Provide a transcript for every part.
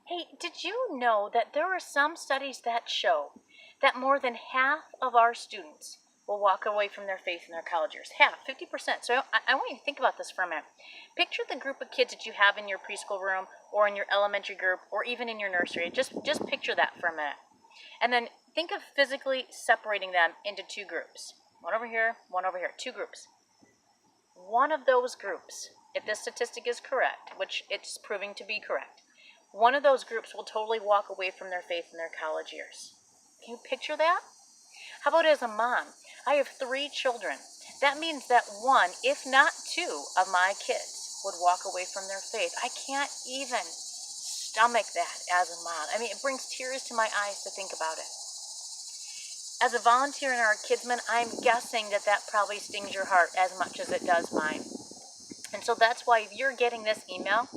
Hey, did you know that there are some studies that show that more than half of our students will walk away from their faith in their college years? Half, 50%. So I want you to think about this for a minute. Picture the group of kids that you have in your preschool room or in your elementary group or even in your nursery. Just picture that for a minute. And then think of physically separating them into two groups. One over here, one over here, two groups. One of those groups, if this statistic is correct, which it's proving to be correct, one of those groups will totally walk away from their faith in their college years. Can you picture that? How about as a mom? I have 3 children. That means that one, if not 2, of my kids would walk away from their faith. I can't even stomach that as a mom. I mean, it brings tears to my eyes to think about it. As a volunteer in our Kidsmen, I'm guessing that probably stings your heart as much as it does mine. And so that's why if you're getting this email,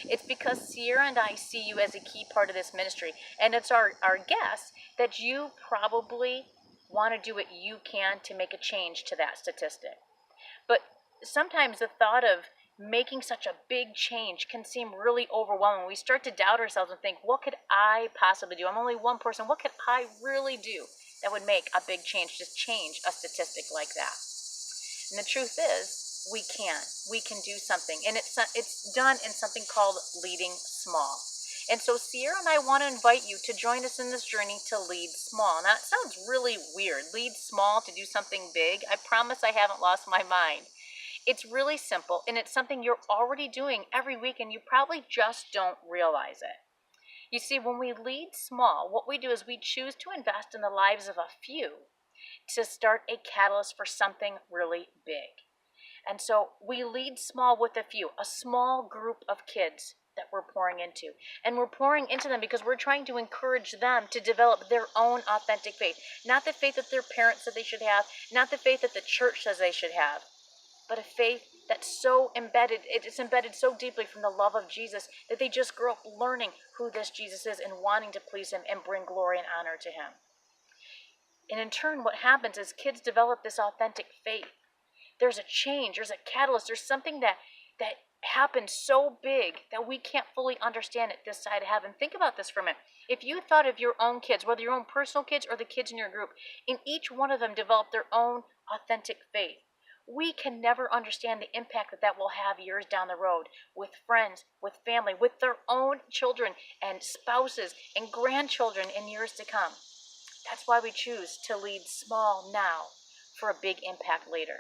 it's because Sierra and I see you as a key part of this ministry. And it's our guess that you probably want to do what you can to make a change to that statistic. But sometimes the thought of making such a big change can seem really overwhelming. We start to doubt ourselves and think, what could I possibly do? I'm only one person. What could I really do that would make a big change, just change a statistic like that? And the truth is, we can do something, and it's done in something called leading small. And so Sierra and I want to invite you to join us in this journey to lead small. Now, it sounds really weird, lead small to do something big. I promise I haven't lost my mind. It's really simple, and it's something you're already doing every week, and you probably just don't realize it. You see, when we lead small, what we do is we choose to invest in the lives of a few to start a catalyst for something really big. And so we lead small with a few, a small group of kids that we're pouring into. And we're pouring into them because we're trying to encourage them to develop their own authentic faith. Not the faith that their parents said they should have, not the faith that the church says they should have, but a faith that's so embedded, it's embedded so deeply from the love of Jesus that they just grow up learning who this Jesus is and wanting to please him and bring glory and honor to him. And in turn, what happens is kids develop this authentic faith. There's a change, there's a catalyst, there's something that happens so big that we can't fully understand it this side of heaven. Think about this for a minute. If you thought of your own kids, whether your own personal kids or the kids in your group, and each one of them developed their own authentic faith, we can never understand the impact that will have years down the road with friends, with family, with their own children and spouses and grandchildren in years to come. That's why we choose to lead small now for a big impact later.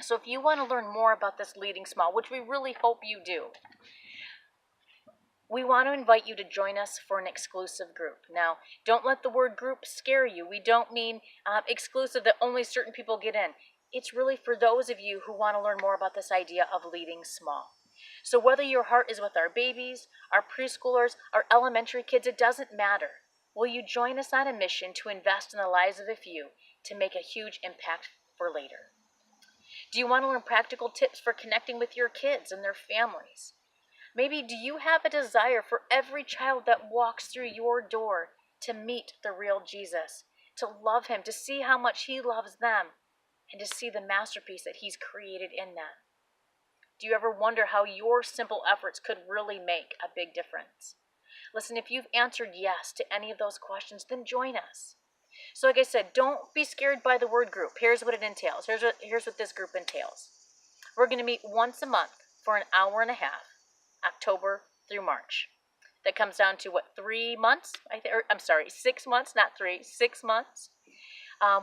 So if you want to learn more about this leading small, which we really hope you do, we want to invite you to join us for an exclusive group. Now, don't let the word group scare you. We don't mean exclusive that only certain people get in. It's really for those of you who want to learn more about this idea of leading small. So whether your heart is with our babies, our preschoolers, our elementary kids, it doesn't matter. Will you join us on a mission to invest in the lives of a few to make a huge impact for later? Do you want to learn practical tips for connecting with your kids and their families? Maybe do you have a desire for every child that walks through your door to meet the real Jesus, to love him, to see how much he loves them, and to see the masterpiece that he's created in them? Do you ever wonder how your simple efforts could really make a big difference? Listen, if you've answered yes to any of those questions, then join us. So like I said, don't be scared by the word group. Here's what it entails. Here's what this group entails. We're going to meet once a month for an hour and a half, October through March. That comes down to 3 months? 6 months, not 3, 6 months.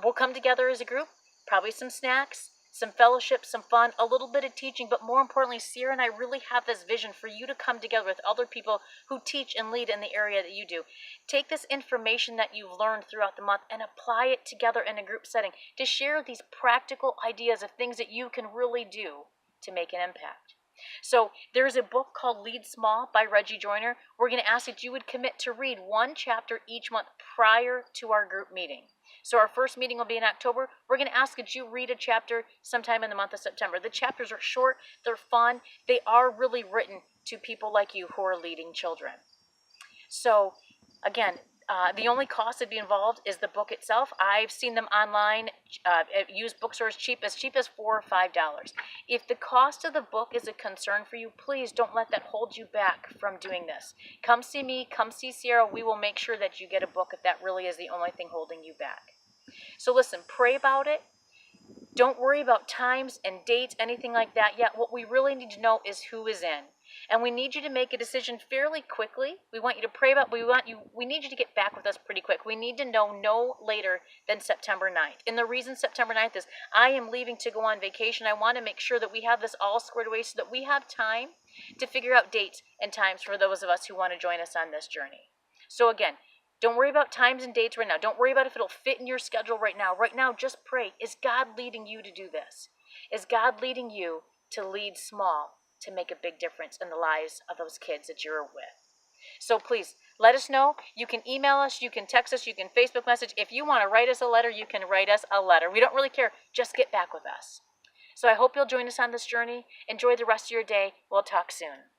We'll come together as a group, probably some snacks, some fellowship, some fun, a little bit of teaching, but more importantly, Sierra and I really have this vision for you to come together with other people who teach and lead in the area that you do. Take this information that you've learned throughout the month and apply it together in a group setting to share these practical ideas of things that you can really do to make an impact. So there's a book called Lead Small by Reggie Joiner. We're going to ask that you would commit to read 1 chapter each month prior to our group meeting. So our first meeting will be in October. We're going to ask that you read a chapter sometime in the month of September. The chapters are short, they're fun, they are really written to people like you who are leading children. So again, The only cost to be involved is the book itself. I've seen them online at used bookstores cheap as $4 or $5. If the cost of the book is a concern for you, please don't let that hold you back from doing this. Come see me, come see Sierra. We will make sure that you get a book if that really is the only thing holding you back. So listen, pray about it. Don't worry about times and dates, anything like that yet. What we really need to know is who is in. And we need you to make a decision fairly quickly. We want you to pray about, we need you to get back with us pretty quick. We need to know no later than September 9th. And the reason September 9th is I am leaving to go on vacation. I want to make sure that we have this all squared away so that we have time to figure out dates and times for those of us who want to join us on this journey. So again, don't worry about times and dates right now. Don't worry about if it'll fit in your schedule right now. Right now, just pray. Is God leading you to do this? Is God leading you to lead small, to make a big difference in the lives of those kids that you're with? So please, let us know. You can email us, you can text us, you can Facebook message. If you want to write us a letter, you can write us a letter. We don't really care. Just get back with us. So I hope you'll join us on this journey. Enjoy the rest of your day. We'll talk soon.